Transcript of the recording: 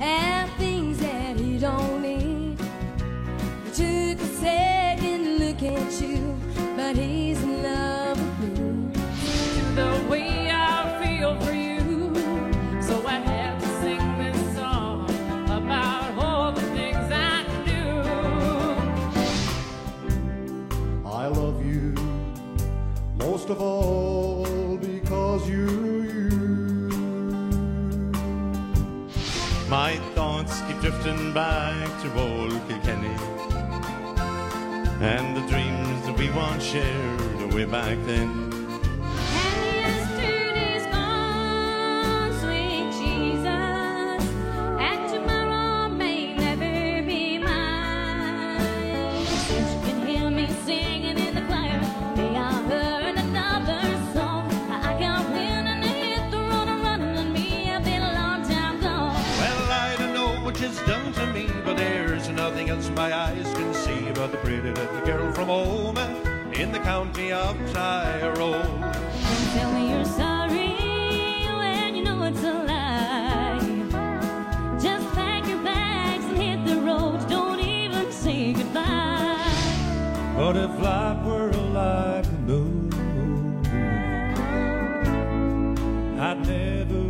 and things that he don't need. He took a second look at you, but he's in love with me. The way I feel for you, so I have to sing this song about all the things I do. I love you most of all because you. My thoughts keep drifting back to old Kilkenny and the dreams that we once shared way back then. Done to me, but there's nothing else my eyes can see but the pretty little girl from home in the county of Tyrone. Don't tell me you're sorry when you know it's a lie. Just pack your bags and hit the road. Don't even say goodbye. But if life were like a movie, I'd never